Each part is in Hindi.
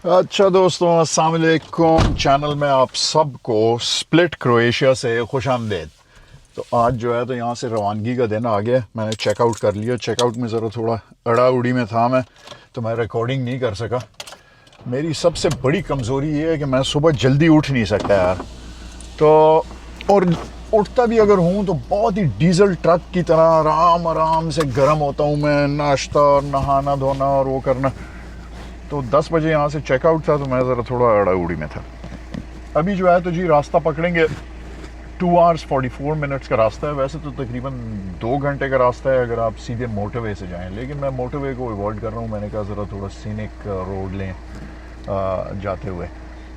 अच्छा दोस्तों, अस्सलाम वालेकुम। चैनल में आप सबको स्प्लिट क्रोएशिया से खुशामदीद। तो आज जो है तो यहाँ से रवानगी का दिन आ गया। मैंने चेकआउट कर लिया। चेकआउट में ज़रा थोड़ा अड़ा उड़ी में था मैं, तो मैं रिकॉर्डिंग नहीं कर सका। मेरी सबसे बड़ी कमज़ोरी ये है कि मैं सुबह जल्दी उठ नहीं सकता यार। तो और उठता भी अगर हूँ तो बहुत ही डीजल ट्रक की तरह आराम आराम से गर्म होता हूँ मैं। नाश्ता और नहाना धोना और वो करना। तो 10 बजे यहाँ से चेकआउट था, तो मैं ज़रा थोड़ा अड़ा उड़ी में था। अभी जो है तो जी रास्ता पकड़ेंगे। 2 hours 44 minutes का रास्ता है। वैसे तो तकरीबन 2 घंटे का रास्ता है अगर आप सीधे मोटरवे से जाएं, लेकिन मैं मोटरवे को अवॉइड कर रहा हूँ। मैंने कहा ज़रा थोड़ा सीनिक रोड लें जाते हुए।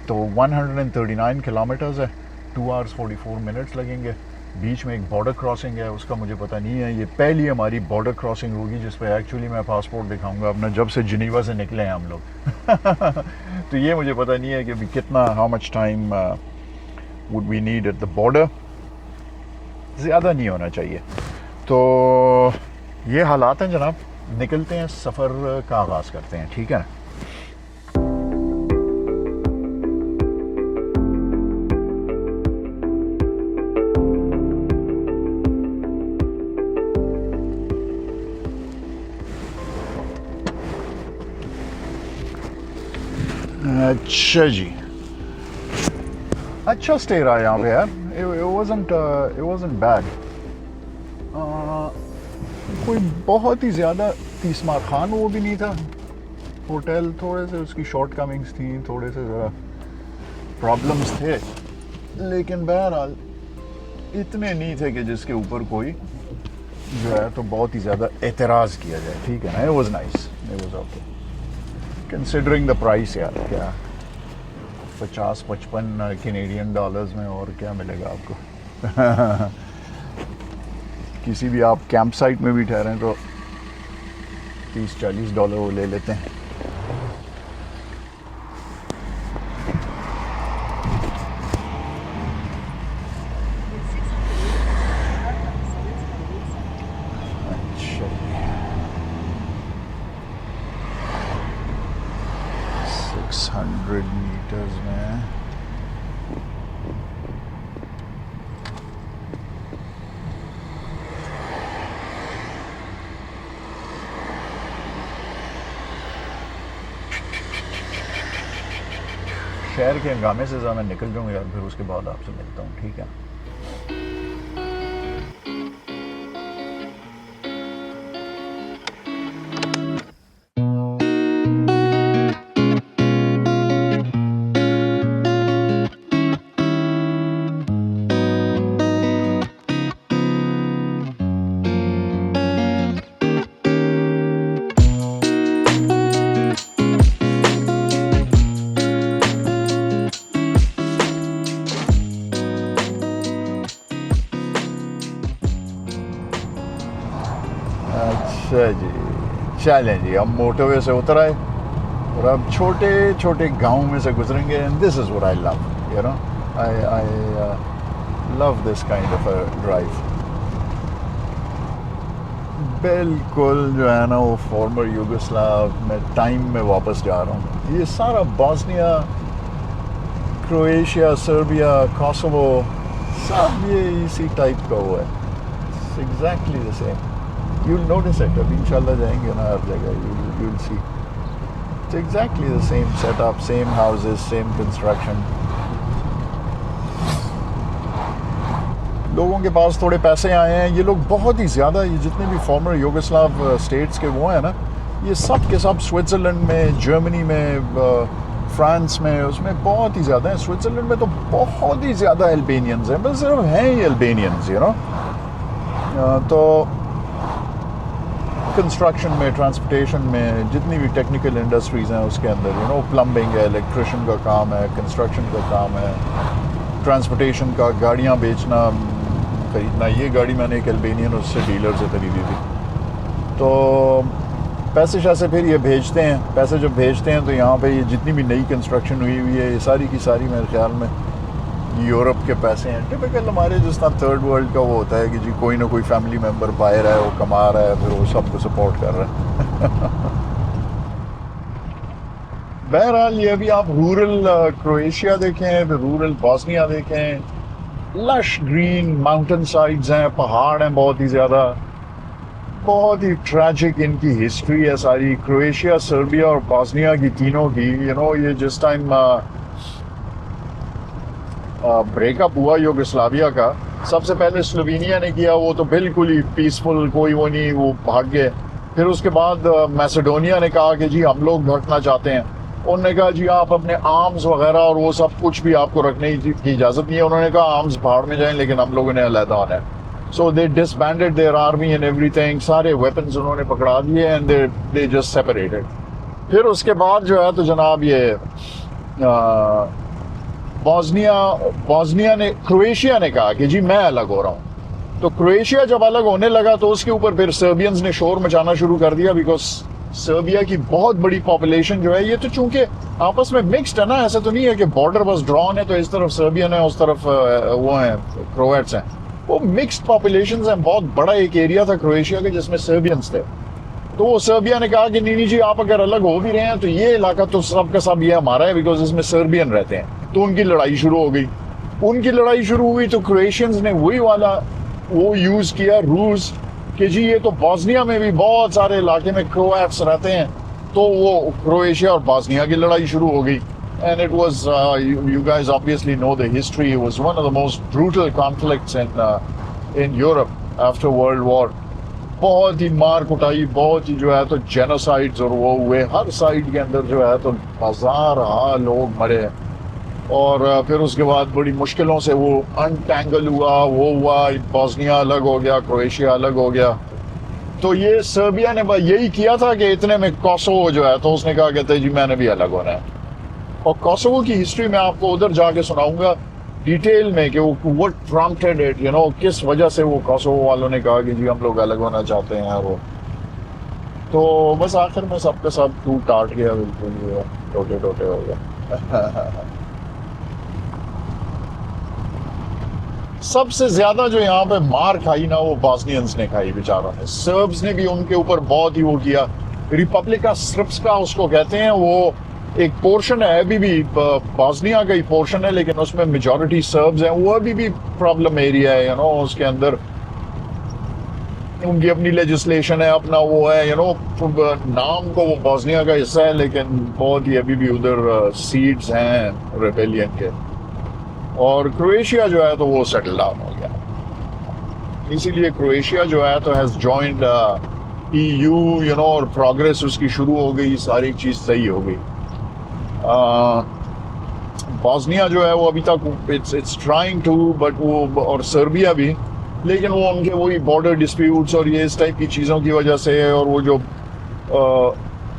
तो 139 किलोमीटर्स है, 2 hours 44 minutes लगेंगे। बीच में एक बॉर्डर क्रॉसिंग है, उसका मुझे पता नहीं है। ये पहली हमारी बॉर्डर क्रॉसिंग होगी जिस पर एक्चुअली मैं पासपोर्ट दिखाऊंगा अपना, जब से जिनीवा से निकले हैं हम लोग। तो ये मुझे पता नहीं है कि अभी कितना, how much time would we need at the border. ज़्यादा नहीं होना चाहिए। तो ये हालात हैं जनाब। निकलते हैं, सफ़र का आगाज़ करते हैं, ठीक है ना। अच्छा जी, अच्छा स्टे रहा यहाँ पे यार। it wasn't bad। कोई बहुत ही ज़्यादा तीसमार खान वो भी नहीं था। होटल थोड़े से उसकी शॉर्ट कमिंग्स थी, थोड़े से ज़रा प्रॉब्लम्स थे, लेकिन बहरहाल इतने नहीं थे कि जिसके ऊपर कोई जो है तो बहुत ही ज़्यादा एतराज़ किया जाए, ठीक है ना। it was nice, it was okay considering the price. यार क्या 50-55 कैनेडियन डॉलर्स में और क्या मिलेगा आपको। किसी भी आप कैंप साइट में भी ठहरें तो $30-40 वो ले लेते हैं। अच्छा, 600 मीटर्स में शहर के हंगामे से ज़्यादा निकल जाऊँ यार, फिर उसके बाद आपसे मिलता हूँ, ठीक है। अच्छा जी, चलें जी, हम मोटरवे से उतर आए और अब छोटे छोटे गांव में से गुजरेंगे। And this is what I love, you know. I love this kind of a drive. बिल्कुल जो है ना वो फॉर्मर यूगोस्लाव में टाइम में वापस जा रहा हूँ। ये सारा बॉस्निया, क्रोएशिया, सर्बिया, कोसोवो, सब ये इसी टाइप का वो है। It's exactly the same. You'll notice it. अभी इंशाल्लाह जाएंगे ना हर जगह, you'll see. It's exactly the same setup, same houses, same construction. लोगों के पास थोड़े पैसे आए हैं। ये लोग बहुत ही ज़्यादा, ये जितने भी फॉर्मर यूगोस्लाव स्टेट्स के वो हैं ना, ये सब के सब स्विट्ज़रलैंड में, जर्मनी में, फ्रांस में, उसमें बहुत ही ज़्यादा हैं। स्विट्ज़रलैंड में तो बहुत ही ज़्यादा अल्बेनियंस हैं, बस सिर्फ हैं ही अल्बेनियंस, यू नो। तो कंस्ट्रक्शन में, ट्रांसपोर्टेशन में, जितनी भी टेक्निकल इंडस्ट्रीज़ हैं उसके अंदर, यू नो, प्लम्बिंग है, इलेक्ट्रिशियन का काम है, कंस्ट्रक्शन का काम है, ट्रांसपोर्टेशन का, गाड़ियाँ बेचना, ख़रीदना। ये गाड़ी मैंने एक अल्बेनियन उससे डीलर से खरीदी थी। तो पैसे शैसे फिर ये भेजते हैं। पैसे जब भेजते हैं तो यहाँ पे ये जितनी भी नई कंस्ट्रक्शन हुई हुई है, ये सारी की सारी मेरे ख्याल में यूरोप के पैसे हैं। टिपिकल हमारे जिस तरह थर्ड वर्ल्ड का वो होता है कि जी कोई ना कोई फैमिली मेम्बर बाहर है, वो कमा रहा है, फिर वो सबको सपोर्ट कर रहा है। बहरहाल ये अभी आप रूरल क्रोएशिया देखें, फिर रूरल बॉस्निया देखें, लश ग्रीन माउंटेन साइड्स हैं, पहाड़ हैं बहुत ही ज़्यादा, बहुत ही ट्रैजिक इनकी हिस्ट्री है सारी। क्रोएशिया, सर्बिया और बॉस्निया की तीनों की ये जिस टाइम ब्रेकअप हुआ यूगोस्लाविया का, सबसे पहले स्लोवेनिया ने किया, वो तो बिल्कुल ही पीसफुल, कोई वो नहीं, वो भाग गए। फिर उसके बाद मैसेडोनिया ने कहा कि जी हम लोग भटकना चाहते हैं। उन्होंने कहा जी आप अपने आर्म्स वगैरह और वो सब कुछ भी आपको रखने की इजाज़त नहीं है। उन्होंने कहा आर्म्स पहाड़ में जाएं, लेकिन हम लोगों ने अलहदा होना है। So they disbanded their army and everything, सारे वेपन्स उन्होंने पकड़ा दिए एंड दे जस्ट सेपरेटेड। फिर उसके बाद जो है तो जनाब ये बॉस्निया ने, क्रोएशिया ने कहा कि जी मैं अलग हो रहा हूँ। तो क्रोएशिया जब अलग होने लगा तो उसके ऊपर फिर सर्बियंस ने शोर मचाना शुरू कर दिया, बिकॉज सर्बिया की बहुत बड़ी पॉपुलेशन जो है, ये तो चूंकि आपस में मिक्स्ड है ना, ऐसा तो नहीं है कि बॉर्डर बस ड्रॉन है तो इस तरफ सर्बियन है उस तरफ वो हैं क्रोएट्स हैं, वो मिक्स्ड पॉपुलेशन है। बहुत बड़ा एक एरिया था क्रोएशिया का जिसमें सर्बियंस थे। तो वो सर्बिया ने कहा कि नहीं जी आप अगर अलग हो भी रहे हैं तो ये इलाका तो सब का सब ये हमारा है, बिकॉज इसमें सर्बियन रहते हैं। तो उनकी लड़ाई शुरू हो गई। उनकी लड़ाई शुरू हुई तो क्रोएशियंस ने वही वाला वो यूज किया रूल्स कि जी ये तो बॉस्निया में भी बहुत सारे इलाके में क्रोएट्स रहते हैं, तो वो क्रोएशिया और बॉस्निया की लड़ाई शुरू हो गई। And it was you guys obviously know the history, it was one of the most brutal conflicts in Europe after World War। बहुत ही मार कुटाई, बहुत ही जो है तो जेनोसाइड्स और वो हुए हर साइड के अंदर, जो है तो हजार लोग मरे। और फिर उसके बाद बड़ी मुश्किलों से वो अनटैंगल हुआ, वो हुआ, बॉस्निया अलग हो गया, क्रोएशिया अलग हो गया। तो ये सर्बिया ने यही किया था कि इतने में कोसोवो जो है तो उसने कहा कहते जी मैंने भी अलग होना है। और कोसोवो की हिस्ट्री मैं आपको उधर जाके सुनाऊंगा डिटेल में कि वो व्हाट प्रॉम्प्टेड इट, किस वजह से वो कोसोवो वालों ने कहा कि जी हम लोग अलग होना चाहते हैं। वो तो बस आखिर में सबके सब टूट टाट गया, बिल्कुल टोटे टोटे हो गया। सबसे ज्यादा जो यहाँ पे मार खाई ना वो बॉस्नियंस ने खाई बेचारों ने। सर्ब्स ने भी उनके ऊपर बहुत ही वो किया। रिपब्लिका स्रब्स्का उसको कहते हैं, वो एक पोर्शन है अभी भी बॉस्निया का ही पोर्शन है, लेकिन उसमें मेजॉरिटी सर्ब्स हैं। वो अभी भी प्रॉब्लम एरिया है, उसके अंदर उनकी अपनी लेजिस्लेशन है, अपना वो है, नाम को वो बॉस्निया का हिस्सा है, लेकिन बहुत ही अभी भी उधर सीड्स हैं रेबेलियन के। और क्रोएशिया जो है तो वो सेटल डाउन हो गया, इसीलिए क्रोएशिया जो है तो हैज जॉइंड EU, और प्रोग्रेस उसकी शुरू हो गई, सारी चीज सही हो गई। बॉस्निया जो है वो अभी तक इट्स ट्राइंग टू, बट वो, और सर्बिया भी, लेकिन वो उनके वही बॉर्डर डिस्प्यूट्स और ये इस टाइप की चीज़ों की वजह से, और वो जो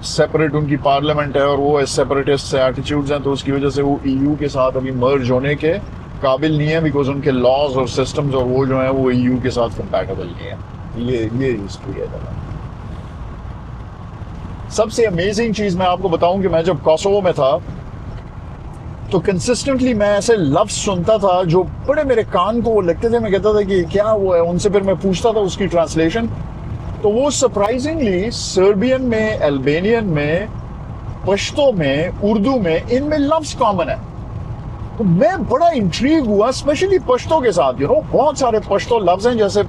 सेपरेट उनकी पार्लियामेंट है और वो सेपरेटिस्ट एटीट्यूड्स हैं, तो उसकी वजह से वो EU के साथ अभी मर्ज होने के काबिल नहीं है, बिकॉज उनके लॉज और सिस्टम्स और वो जो है वो EU के साथ कंपैटिबल नहीं है। ये हिस्ट्री है। सबसे अमेजिंग चीज मैं आपको बताऊं कि मैं जब कोसोवो में था तो कंसिस्टेंटली मैं ऐसे लफ्ज सुनता था जो बड़े मेरे कान को वो लगते थे। मैं कहता था कि क्या वो है, उनसे फिर मैं पूछता था उसकी ट्रांसलेशन। तो वो सरप्राइजिंगली सर्बियन में, अल्बेनियन में, पश्तो में, उर्दू में, इनमें लफ्ज कॉमन है। तो मैं बड़ा इंट्रीग हुआ, स्पेशली पश्तो के साथ। बहुत सारे पश्तो लफ्ज हैं, जैसे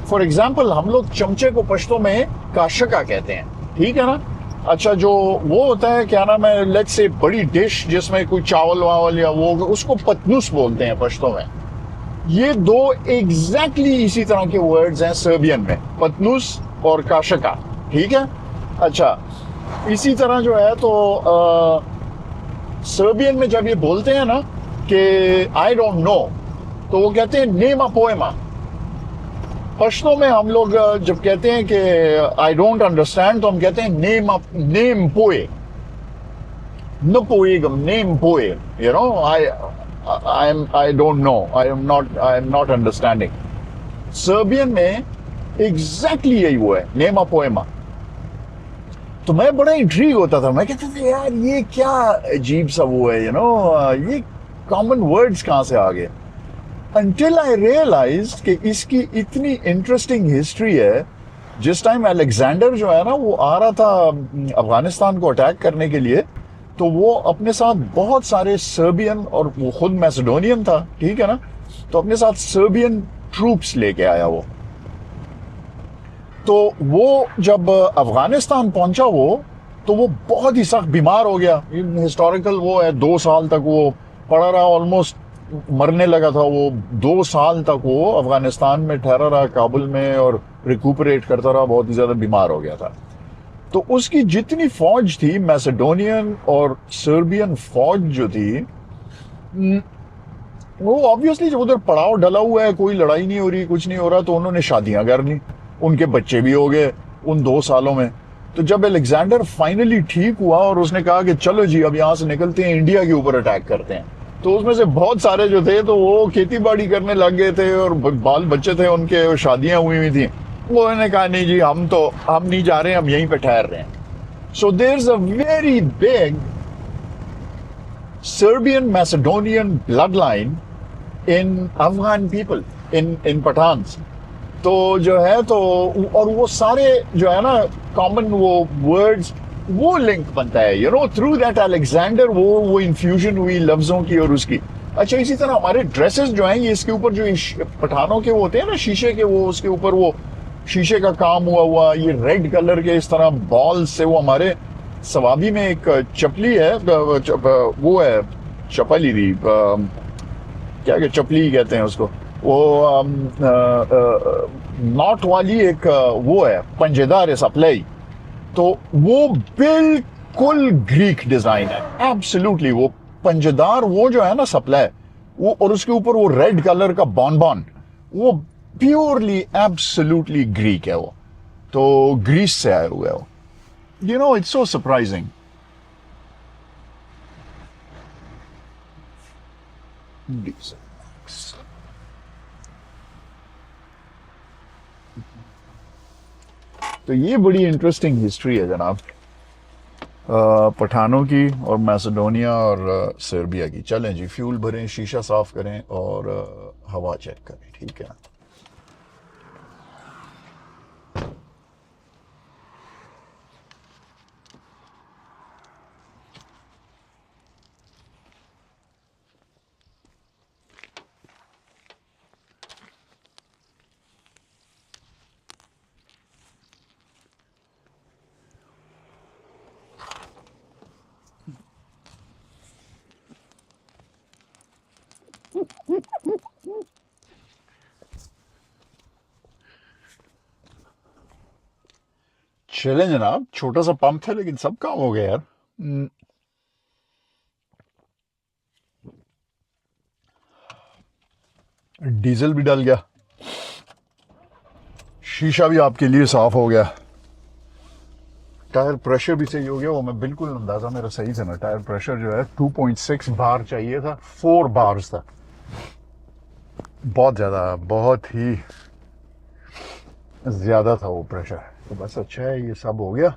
फॉर एग्जाम्पल हम लोग चमचे को पश्तो में काशका कहते हैं, ठीक है ना। अच्छा, जो वो होता है क्या नाम है, लेट्स से बड़ी डिश जिसमें कोई चावल वावल या वो, उसको पतनुस बोलते हैं पश्तो में। ये दो एग्जैक्टली इसी तरह के वर्ड्स हैं सर्बियन में, पतनुस और काशका, ठीक है। अच्छा, इसी तरह जो है तो सर्बियन में जब ये बोलते हैं ना कि आई डोंट नो, तो वो कहते हैं नेमा पोएमा। पश्तो में हम लोग जब कहते हैं कि आई डोंट अंडरस्टैंड, तो हम कहते हैं नेम पोए, न पोएगम, नेम पोए, I don't know, I am not understanding. Serbian में एग्जैक्टली यही वो है, नेमा पोएमा। तो मैं बड़ा इंट्रीग होता था, मैं कहता था यार ये क्या अजीब सा वो है, ये कॉमन वर्ड्स कहाँ से आ गए। Until I realized कि इसकी इतनी इंटरेस्टिंग हिस्ट्री है। जिस टाइम अलेक्जेंडर जो है ना वो आ रहा था अफगानिस्तान को अटैक करने के लिए, तो वो अपने साथ बहुत सारे सर्बियन, और वो खुद मैसेडोनियन था, ठीक है ना, तो अपने साथ सर्बियन ट्रूप्स लेके आया वो। तो वो जब अफगानिस्तान पहुंचा वो, तो वो बहुत ही सख्त बीमार हो गया। हिस्टोरिकल वो है, 2 साल तक वो पड़ा रहा, ऑलमोस्ट मरने लगा था वो। 2 साल तक वो अफगानिस्तान में ठहरा रहा, काबुल में, और रिकूपरेट करता रहा, बहुत ही ज्यादा बीमार हो गया था। तो उसकी जितनी फौज थी, मैसेडोनियन और सर्बियन फौज जो थी, वो ऑब्वियसली जब उधर पड़ाव डला हुआ है, कोई लड़ाई नहीं हो रही, कुछ नहीं हो रहा, तो उन्होंने शादियां कर ली, उनके बच्चे भी हो गए उन 2 सालों में। तो जब अलेक्जेंडर फाइनली ठीक हुआ और उसने कहा कि चलो जी अब यहां से निकलते हैं, इंडिया के ऊपर अटैक करते हैं, तो उसमें से बहुत सारे जो थे, तो वो खेती बाड़ी करने लग गए थे, और बाल बच्चे थे उनके, और शादियां हुई हुई थी। वो उन्होंने कहा नहीं जी, हम नहीं जा रहे हैं, हम यहीं पे ठहर रहे हैं। So there is a very big Serbian Macedonian blood line in Afghan people, in Pathans. तो जो है, तो और वो सारे जो है ना कॉमन वो वर्ड्स, वो लिंक बनता है, you no, through that Alexander, वो इन्फ्यूजन हुई लफ्जों की और उसकी। अच्छा, इसी तरह हमारे ड्रेसेस जो हैं, ये इसके ऊपर जो पठानों के वो होते हैं ना शीशे के, वो उसके ऊपर वो शीशे का काम हुआ, ये रेड कलर के इस तरह बॉल से। वो हमारे सवाबी में एक चपली है, वो है चपल ही थी, क्या चपली ही कहते हैं उसको, वो नॉट वाली एक वो है, पंजेदार है सप्लाई। तो वो बिल्कुल ग्रीक डिजाइन है, एब्सोल्युटली। वो पंजेदार वो जो है ना सप्लाई, वो, और उसके ऊपर वो रेड कलर का बॉन, वो प्योरली एब्सोल्युटली ग्रीक है वो, तो ग्रीस से आया हुआ है वो। You know, it's so surprising. तो ये बड़ी इंटरेस्टिंग हिस्ट्री है जनाब, पठानों की और मैसेडोनिया और सर्बिया की। चलें जी, फ्यूल भरें, शीशा साफ करें और हवा चेक करें, ठीक है। चलें जनाब, छोटा सा पंप है लेकिन सब काम हो गया यार। डीजल भी डल गया, शीशा भी आपके लिए साफ हो गया, टायर प्रेशर भी सही हो गया। वो मैं बिल्कुल अंदाजा मेरा सही था ना, टायर प्रेशर जो है 2.6 बार चाहिए था, 4 बार्स था, बहुत ज्यादा, बहुत ही ज्यादा था वो प्रेशर। तो बस अच्छा है, ये सब हो गया।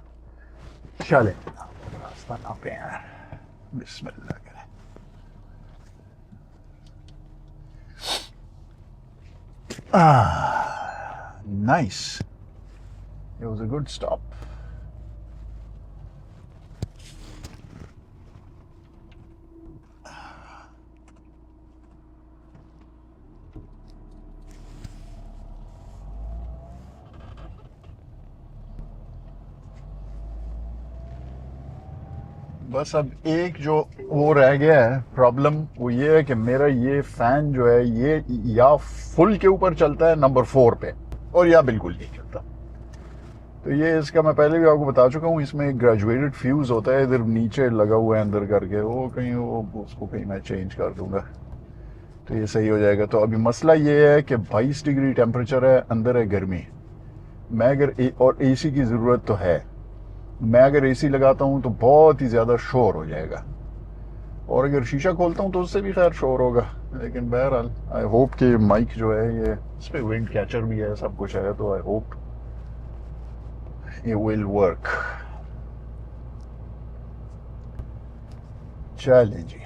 चले रास्ता नापे यार, बिस्मिल्लाह करें। Nice. It was a good stop. बस अब एक जो वो रह गया है प्रॉब्लम, वो ये है कि मेरा ये फैन जो है, ये या फुल के ऊपर चलता है नंबर 4 पे, और या बिल्कुल नहीं चलता। तो ये इसका मैं पहले भी आपको बता चुका हूँ, इसमें एक ग्रेजुएटेड फ्यूज होता है, इधर नीचे लगा हुआ है अंदर करके, वो कहीं वो उसको कहीं मैं चेंज कर दूंगा तो ये सही हो जाएगा। तो अभी मसला ये है कि 22 डिग्री टेम्परेचर है, अंदर है गर्मी। मैं अगर और एसी की ज़रूरत तो है, मैं अगर एसी लगाता हूँ तो बहुत ही ज़्यादा शोर हो जाएगा, और अगर शीशा खोलता हूँ तो उससे भी खैर शोर होगा। लेकिन बहरहाल आई होप कि माइक जो है ये, इस पर विंड कैचर भी है, सब कुछ है, तो I hope it will work। चलें जी,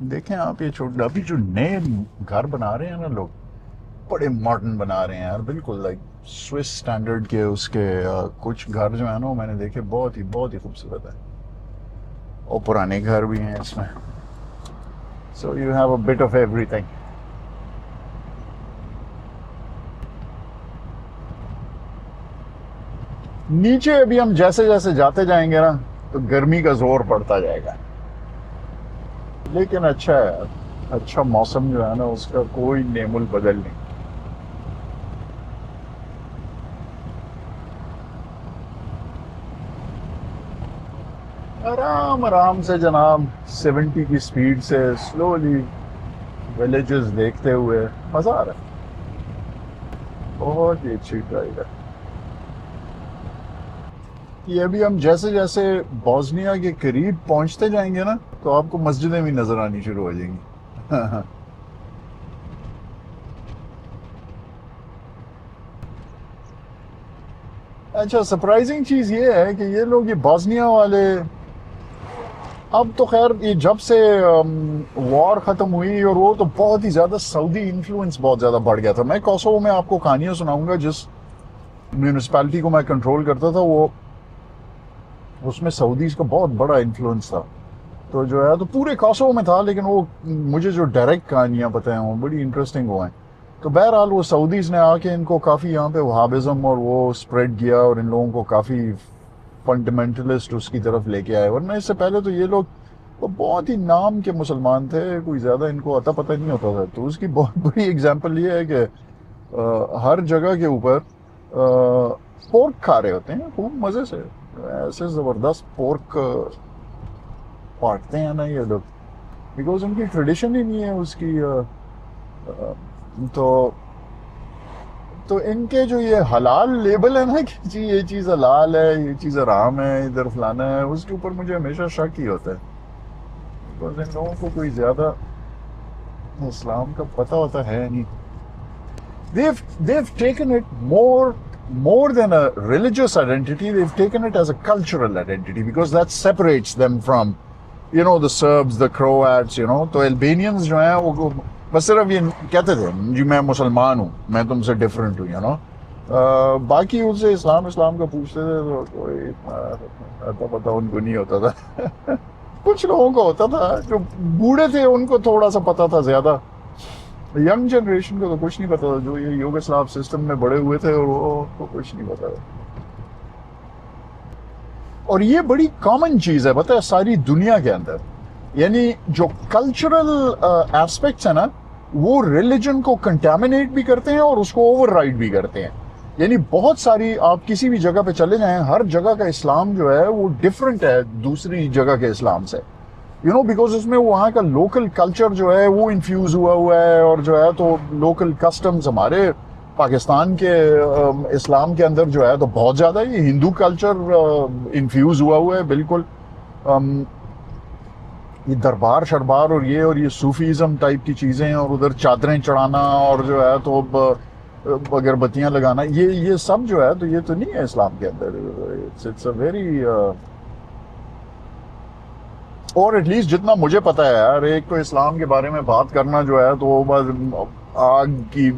देखें आप, ये छोटे अभी जो नए घर बना रहे हैं ना लोग, बड़े मॉडर्न बना रहे हैं यार, बिल्कुल लाइक स्विस स्टैंडर्ड के उसके कुछ घर जो है ना, मैंने देखे बहुत ही खूबसूरत है। और पुराने घर भी हैं इसमें, so you have a bit of everything. नीचे अभी हम जैसे जैसे जाते जाएंगे ना तो गर्मी का जोर पड़ता जाएगा, लेकिन अच्छा है, अच्छा मौसम जो है ना उसका कोई नेमुल बदल नहीं। आराम आराम से जनाब 70 की स्पीड से स्लोली विलेजेस देखते हुए मजा आ रहा है, बहुत ही अच्छी ड्राइव है ये। अभी हम जैसे जैसे बॉस्निया के करीब पहुंचते जाएंगे ना तो आपको मस्जिदें भी नजर आनी शुरू हो जाएंगी। अच्छा, सरप्राइजिंग चीज ये है कि ये लोग, ये बॉस्निया वाले, अब तो खैर ये जब से वॉर खत्म हुई और वो तो बहुत ही ज्यादा सऊदी इन्फ्लुएंस बहुत ज्यादा बढ़ गया था। मैं कोसोवो में आपको कहानियां सुनाऊंगा, जिस म्यूनिसिपैलिटी को मैं कंट्रोल करता था वो, उसमें सऊदीज का बहुत बड़ा इन्फ्लुएंस था। तो जो है तो पूरे कोसोवो में था, लेकिन वो मुझे जो डायरेक्ट कहानियां पता है वो बड़ी इंटरेस्टिंग हुआ है। तो बहरहाल वो सऊदीज ने आके इनको काफ़ी यहाँ पे वहाबिज्म और वो स्प्रेड किया और इन लोगों को काफ़ी फंडामेंटलिस्ट उसकी तरफ लेके आए। वरना इससे पहले तो ये लोग वो बहुत ही नाम के मुसलमान थे, कोई ज़्यादा इनको अता पता नहीं होता था। तो उसकी बहुत बड़ी एग्जांपल ये है कि हर जगह के ऊपर पोर्क खा रहे होते हैं खूब मज़े से, ऐसे ज़बरदस्त पोर्क बांटते हैं ना ये लोग, बिकॉज उनकी ट्रेडिशन ही नहीं है उसकी। तो तो इनके जो ये हलाल लेबल है ना कि जी ये चीज़ हलाल है, ये चीज़ हराम है, इधर फलाना है, उसके ऊपर मुझे हमेशा शक ही होता है। बिकॉज इन लोगों को कोई ज़्यादा इस्लाम का पता होता है नहीं। They've taken it more than a religious identity. They've taken it as a cultural identity because that separates them from, you know, the Serbs, the Croats, you know. तो Albanians जो हैं वो बस सिर्फ ये कहते थे जी मैं मुसलमान हूँ, मैं तुमसे डिफरेंट हूँ, यू नो। बाकी उनसे इस्लाम का पूछते थे तो कोई इतना पता उनको नहीं होता था। कुछ लोगों को होता था, जो बूढ़े थे उनको थोड़ा सा पता था ज्यादा, यंग जनरेशन को तो कुछ नहीं पता था, जो ये युगोस्लाव सिस्टम में बड़े हुए थे और वो कुछ नहीं पता था। और ये बड़ी कॉमन चीज है पता है सारी दुनिया के अंदर, यानी जो कल्चरल एस्पेक्ट्स है ना वो रिलीजन को कंटेमिनेट भी करते हैं और उसको ओवरराइड भी करते हैं। यानी बहुत सारी, आप किसी भी जगह पे चले जाएं, हर जगह का इस्लाम जो है वो डिफरेंट है दूसरी जगह के इस्लाम से, यू नो, बिकॉज उसमें वहाँ का लोकल कल्चर जो है वो इन्फ्यूज हुआ है। और जो है तो लोकल कस्टम्स हमारे पाकिस्तान के इस्लाम के अंदर जो है तो बहुत ज़्यादा ये हिंदू कल्चर इन्फ्यूज हुआ है बिल्कुल। ये दरबार शरबार और ये सूफीज़म टाइप की चीज़ें, और उधर चादरें चढ़ाना और जो है तो अगरबत्तियाँ लगाना, ये सब जो है तो ये तो नहीं है इस्लाम के अंदर। इट्स अ वेरी, और एटलीस्ट जितना मुझे पता है यार, एक तो इस्लाम के बारे में बात करना जो है तो बस आग की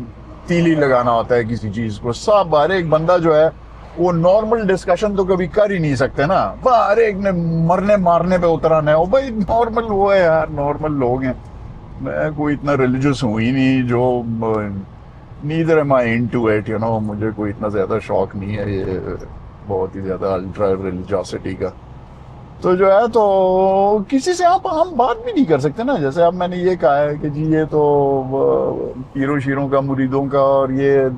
तीली लगाना होता है किसी चीज को। सब हर एक बंदा जो है वो नॉर्मल डिस्कशन तो कभी कर ही नहीं सकते ना, हर एक ने मरने मारने पे उतराना है। वो भाई नॉर्मल वो है यार, नॉर्मल लोग हैं। मैं कोई इतना रिलीजियस हूँ ही नहीं, जो neither M I into it, you know, मुझे कोई इतना ज्यादा शौक नहीं है ये बहुत ही ज्यादा अल्ट्रा रिलीजियोसिटी का। तो जो है तो किसी से आप हम बात भी नहीं कर सकते ना। जैसे अब मैंने ये कहा है कि जी ये तो पीरों शीरों का, मुरीदों का, और ये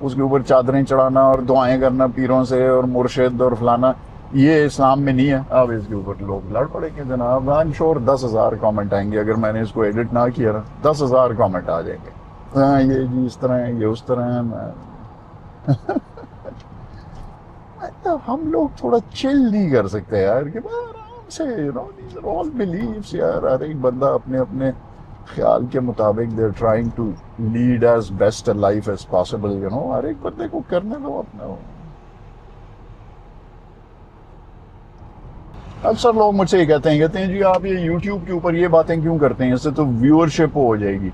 उसके ऊपर चादरें चढ़ाना और दुआएं करना पीरों से और मुर्शिद और फलाना, ये इस्लाम में नहीं है। अब इसके ऊपर लोग लड़ पड़ेंगे जनाब। आई एम श्योर 10,000 कमेंट आएंगे अगर मैंने इसको एडिट ना किया ना, 10,000 कमेंट आ जाएंगे। हाँ ये जी इस तरह है, ये उस तरह है। मतलब हम लोग थोड़ा चिल नहीं कर सकते यार कि आराम से, you know, these are all believes यार। हर एक बंदा अपने अपने ख्याल के मुताबिक they are trying to lead as best a life as possible, you know. हर एक बंदे को करने दो अपना। अक्सर लोग मुझसे ये कहते हैं जी आप ये यूट्यूब के ऊपर ये बातें क्यों करते हैं, इससे तो व्यूअरशिप हो जाएगी।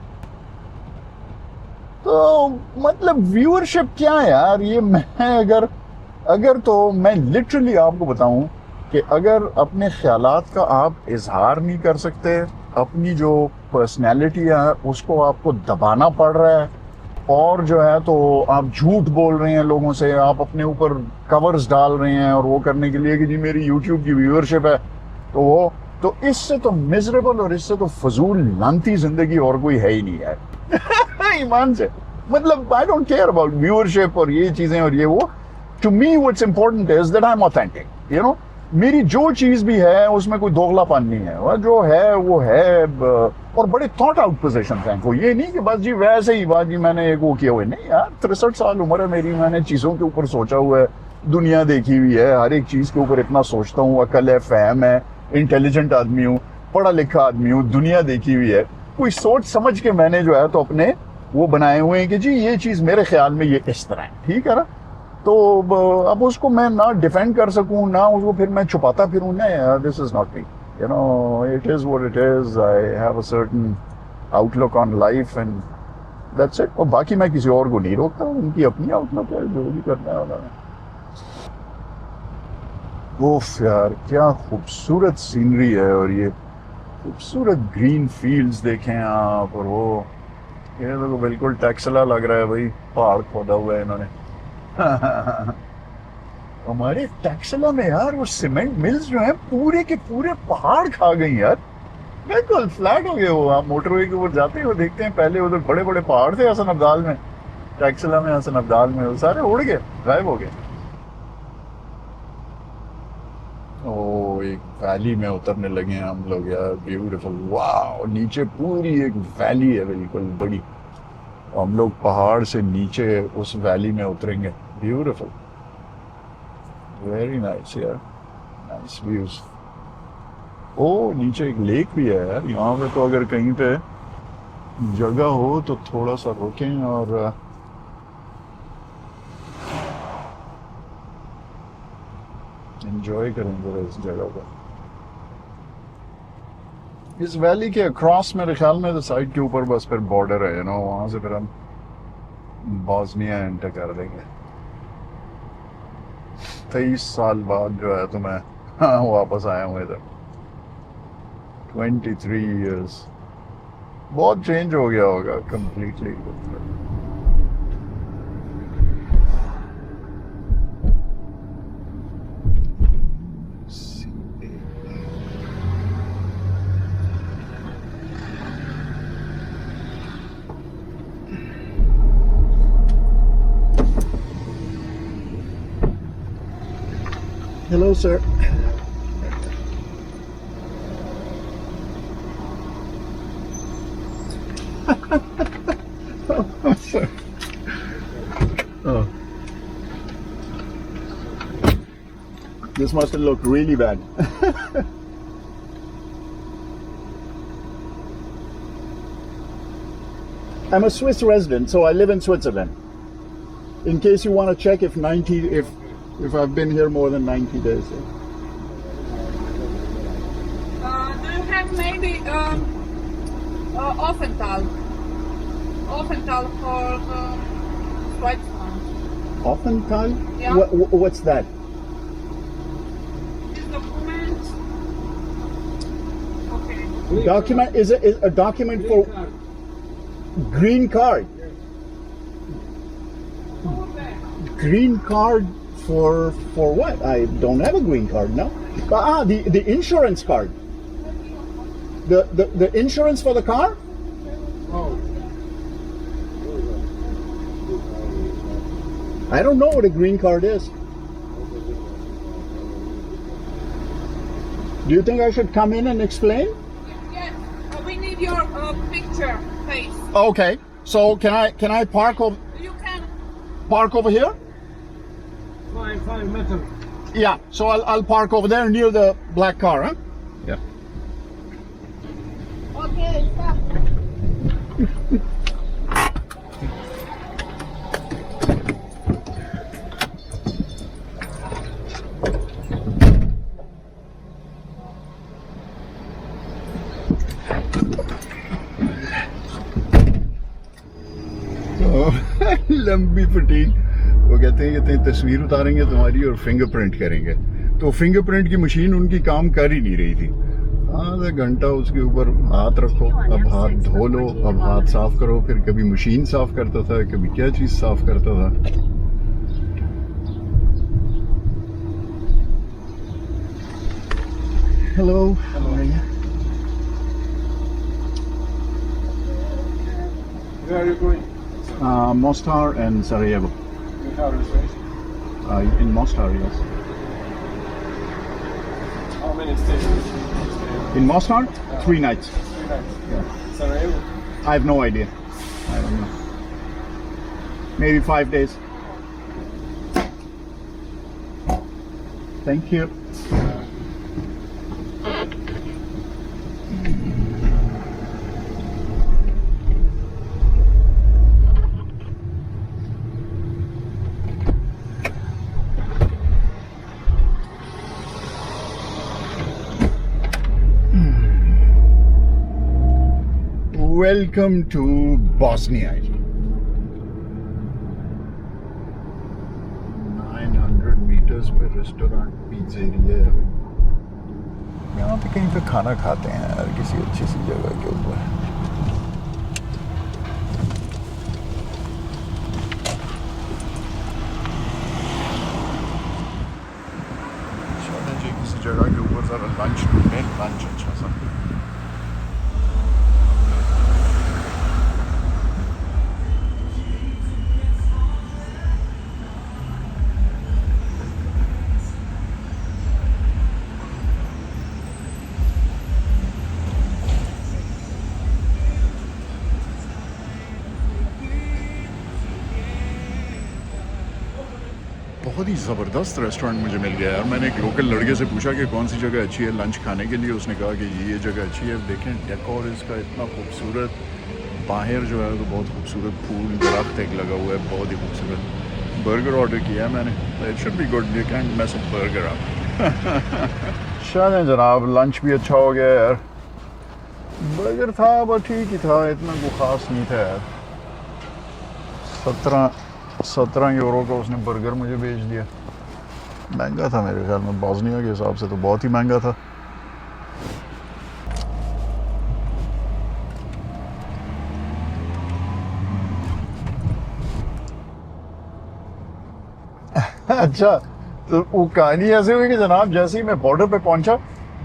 तो मतलब व्यूअरशिप क्या है यार, ये मैं अगर तो मैं लिटरली आपको बताऊं कि अगर अपने ख्यालात का आप इजहार नहीं कर सकते, अपनी जो पर्सनैलिटी है उसको आपको दबाना पड़ रहा है, और जो है तो आप झूठ बोल रहे हैं लोगों से, आप अपने ऊपर कवर्स डाल रहे हैं और वो करने के लिए कि जी मेरी यूट्यूब की व्यूअरशिप है, तो वो तो इससे तो मिजरेबल और इससे तो फजूल लानती जिंदगी और कोई है ही नहीं यार। ईमान से, मतलब I don't care about viewership और ये चीजें और ये वो। To me what's important is that I am authentic, you know. मेरी जो चीज भी है उसमें कोई दोगलापन नहीं है, वह जो है वो है। और बड़े थॉट आउट पोजीशन हैं, कोई ये नहीं कि बस जी वैसे ही बात जी मैंने एक वो किया हुआ है, नहीं यार। 63 साल उम्र है मेरी, मैंने चीजों के ऊपर सोचा हुआ है, दुनिया देखी हुई है, हर एक चीज के ऊपर इतना सोचता हूँ, अकल है, फहम है, इंटेलिजेंट आदमी हूँ, पढ़ा लिखा आदमी हूँ, दुनिया देखी हुई है। कोई सोच समझ के मैंने जो है तो अपने वो बनाए हुए हैं कि जी ये चीज मेरे ख्याल में ये इस तरह है, ठीक है ना। तो अब उसको मैं ना डिफेंड कर सकूं, ना उसको फिर मैं छुपाता फिरूं, नहीं, this is not me, you know, it is what it is. I have a certain outlook on life and that's it. और बाकी मैं किसी और को नहीं रोकता, उनकी अपनी आउटलुक है, जो भी करना है उन्होंने। ओफ यार क्या खूबसूरत सीनरी है, और ये खूबसूरत ग्रीन फील्ड्स देखें आप, और वो ये तो बिल्कुल टेक्सला लग रहा है भाई, पहाड़ खोदा हुआ है इन्होंने। हमारे टेक्सला में यार वो सीमेंट मिल्स जो हैं पूरे के पूरे पहाड़ खा गई यार, बिल्कुल फ्लैट हो गए वो। आप मोटरवे के ऊपर जाते हो देखते हैं, पहले उधर बड़े बड़े पहाड़ थे हसन अब्दाल में, टेक्सला में, हसन अब्दाल में, वो सारे उड़ गए, गायब हो गए। ओ एक वैली में उतरने लगे हैं हम लोग यार, ब्यूटीफुल, वाह। नीचे पूरी एक वैली है बिल्कुल बड़ी, हम लोग पहाड़ से नीचे उस वैली में उतरेंगे, ब्यूटीफुल, वेरी नाइस यार, नाइस व्यूज। ओ नीचे एक लेक भी है यार यहाँ पे, तो अगर कहीं पे जगह हो तो थोड़ा सा रुकें और एंजॉय करेंगे इस जगह को। इस वैली के अक्रॉस मेरे ख्याल में तो साइड के ऊपर बस फिर बॉर्डर है, यू नो, वहां से फिर हम बॉस्निया एंटर कर देंगे। 23 साल बाद जो है तो मैं वापस आया हूँ इधर, 23 इयर्स। बहुत चेंज हो गया होगा completely. Hello, sir. Oh, sir. Oh. This must have looked really bad. I'm a Swiss resident, so I live in Switzerland. In case you want to check if I've been here more than 90 days. Do you have maybe Offenthal? Offenthal for Switzerland. Offenthal? Yeah. What's that? This document. Okay. Document is a document for green card. Green card for what? I don't have a green card now. The insurance card. The insurance for the car? Oh. I don't know what a green card is. Do you think I should come in and explain? Yes. We need your picture, face. Okay. So can I park over You can. here? 5 meters. Yeah. So I'll park over there near the black car, huh? Yeah. Okay. Stop. लंबी फटीक। वो कहते हैं कि तस्वीर उतारेंगे तुम्हारी और फिंगरप्रिंट करेंगे, तो फिंगरप्रिंट की मशीन उनकी काम कर ही नहीं रही थी। आधा घंटा उसके ऊपर हाथ रखो, अब हाथ धो लो, अब हाथ साफ करो, फिर कभी मशीन साफ करता था, कभी क्या चीज साफ करता था। Hello, Where are you going? Mostar and Sarajevo. You have reservation? In Mostar, yes. How many stays? In Mostar, 3 nights. 3 nights. Yeah. Sarajevo? I have no idea. I don't know. Maybe 5 days. Thank you. Welcome to Bosnia. 900 meters पे रेस्टोरेंट पिज़्ज़ेरिया है। यहाँ पे कहीं पे खाना खाते हैं यार, किसी अच्छी सी जगह के ऊपर। चलें जी, किसी जगह के ऊपर ज़रा लंच ढूंढें, लंच अच्छा सा। बहुत ही ज़बरदस्त रेस्टोरेंट मुझे मिल गया यार। मैंने एक लोकल लड़के से पूछा कि कौन सी जगह अच्छी है लंच खाने के लिए। उसने कहा कि ये जगह अच्छी है। देखें डेकोर इसका इतना खूबसूरत, बाहर जो है तो बहुत खूबसूरत फूल दरख्त एक लगा हुआ है, बहुत ही खूबसूरत। बर्गर ऑर्डर किया है मैंने। It should be good, you can mess up burger up. चलें जनाब, लंच भी अच्छा हो गया यार। बर्गर था बस ठीक ही था, इतना कोई ख़ास नहीं था यार। 17 यूरो का उसने बर्गर मुझे भेज दिया। महंगा था मेरे ख्याल में, बॉस्निया के हिसाब से तो बहुत ही महंगा था। अच्छा, तो वो कहानी ऐसे हुई कि जनाब जैसे ही मैं बॉर्डर पे पहुंचा,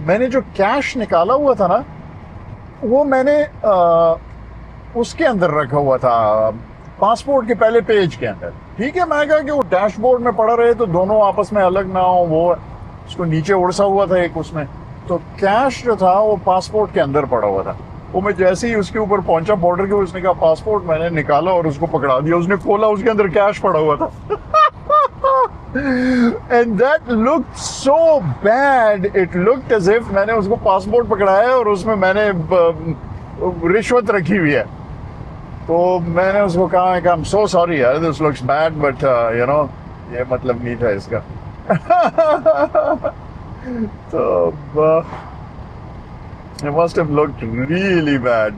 मैंने जो कैश निकाला हुआ था ना, वो मैंने उसके अंदर रखा हुआ था, पासपोर्ट के पहले पेज के अंदर। ठीक है, मैं कहा कि वो डैशबोर्ड में पड़ा रहे तो दोनों आपस में अलग ना हो, वो उसको नीचे उड़सा हुआ था एक उसमें। तो कैश जो था वो पासपोर्ट के अंदर पड़ा हुआ था। वो मैं जैसे ही उसके ऊपर पहुंचा बॉर्डर के, उसने कहा पासपोर्ट, मैंने निकाला और उसको पकड़ा दिया। उसने खोला, उसके अंदर कैश पड़ा हुआ था। And that looked so bad. It looked as if मैंने उसको पासपोर्ट पकड़ाया और उसमें मैंने रिश्वत रखी हुई है। तो मैंने उसको कहा कि I'm so sorry यार, this looks bad, but you know, ये मतलब नहीं था इसका। तो it must have looked really bad.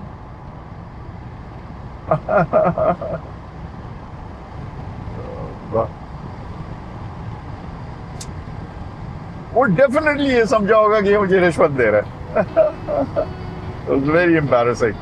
वो डेफिनेटली ये समझा होगा कि ये मुझे रिश्वत दे रहा है। It was very embarrassing.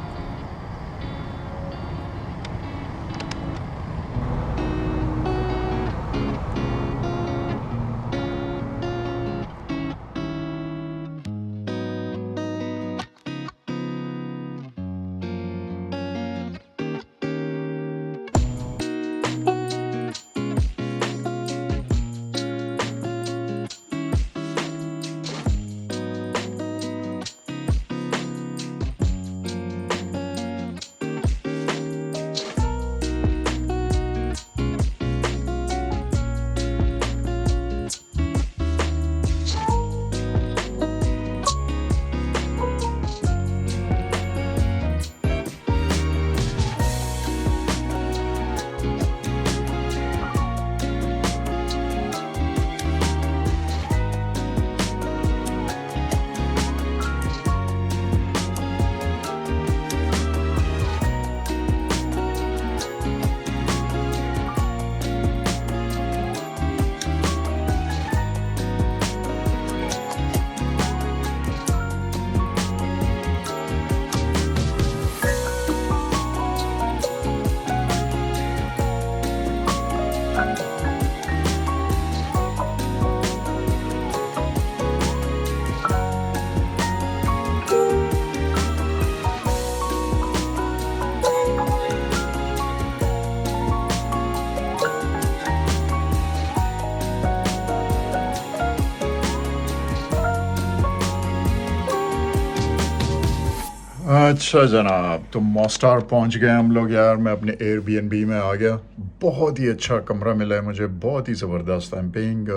अच्छा जनाब, तो मॉस्टार पहुंच गए हम लोग यार। मैं अपने एयरबीएनबी में आ गया। बहुत ही अच्छा कमरा मिला है मुझे, बहुत ही ज़बरदस्त। I am paying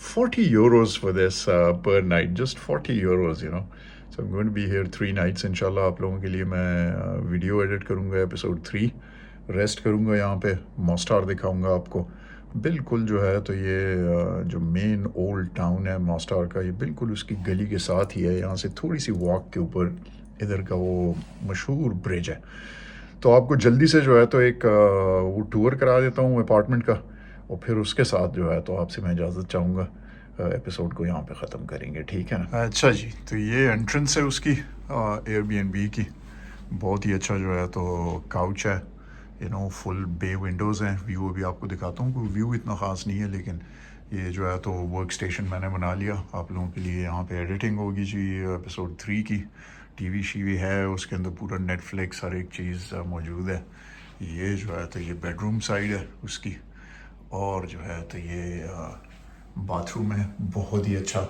40 euros for this per night, just 40 euros, you know. So I'm going to be here 3 nights इंशाल्लाह। आप लोगों के लिए मैं वीडियो एडिट करूँगा एपिसोड 3, रेस्ट करूँगा यहाँ पे, मॉस्टार दिखाऊँगा आपको। बिल्कुल जो है तो ये जो मेन ओल्ड टाउन है मॉस्टार का, ये बिल्कुल उसकी गली के साथ ही है। यहाँ से थोड़ी सी वॉक के ऊपर इधर का वो मशहूर ब्रिज है। तो आपको जल्दी से जो है तो एक वो टूर करा देता हूँ अपार्टमेंट का, और फिर उसके साथ जो है तो आपसे मैं इजाज़त चाहूँगा। एपिसोड को यहाँ पे ख़त्म करेंगे, ठीक है ना। अच्छा जी, तो ये एंट्रेंस है उसकी एयरबीएनबी की। बहुत ही अच्छा जो है तो काउच है, you know, full bay windows हैं। व्यू अभी आपको दिखाता हूँ, कोई व्यू इतना ख़ास नहीं है, लेकिन ये जो है तो वर्क स्टेशन मैंने बना लिया आप लोगों के लिए। यहाँ पे एडिटिंग होगी जी एपिसोड 3 की। टीवी शीवी है उसके अंदर, पूरा नेटफ्लिक्स हर एक चीज़ मौजूद है। ये जो है तो ये बेडरूम साइड है उसकी, और जो है तो ये बाथरूम है, बहुत ही अच्छा,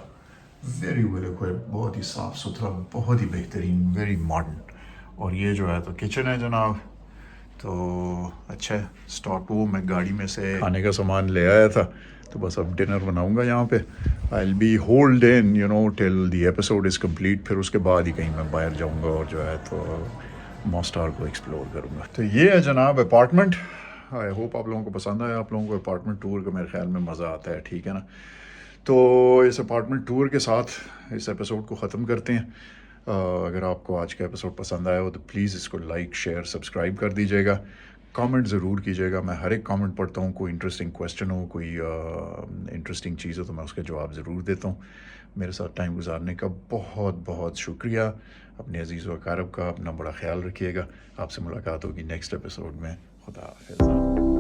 वेरी वेल इक्विप्ड, बहुत ही साफ़ सुथरा, बहुत ही बेहतरीन, वेरी मॉडर्न। और ये जो है तो किचन है जनाब। तो अच्छा है, स्टॉक वो मैं गाड़ी में से खाने का सामान ले आया था, तो बस अब डिनर बनाऊंगा यहाँ पे। I will be hold in, you know, till the episode is complete. फिर उसके बाद ही कहीं मैं बाहर जाऊँगा और जो है तो मॉस्टार को एक्सप्लोर करूँगा। तो ये है जनाब अपार्टमेंट। आई होप आप लोगों को पसंद आया। आप लोगों को अपार्टमेंट टूर का मेरे ख्याल में मज़ा आता है, ठीक है ना। तो इस अपार्टमेंट टूर के साथ इस एपिसोड को ख़त्म करते हैं। अगर आपको आज का एपिसोड पसंद आया हो तो प्लीज़ इसको लाइक, शेयर, सब्सक्राइब कर दीजिएगा। कमेंट ज़रूर कीजिएगा, मैं हर एक कमेंट पढ़ता हूँ। कोई इंटरेस्टिंग क्वेश्चन हो, कोई इंटरेस्टिंग चीज़ हो, तो मैं उसके जवाब ज़रूर देता हूँ। मेरे साथ टाइम गुजारने का बहुत बहुत शुक्रिया। अपने अजीज़ व अकारब का अपना बड़ा ख्याल रखिएगा। आपसे मुलाकात होगी नेक्स्ट एपिसोड में। खुदा हाफ़िज़।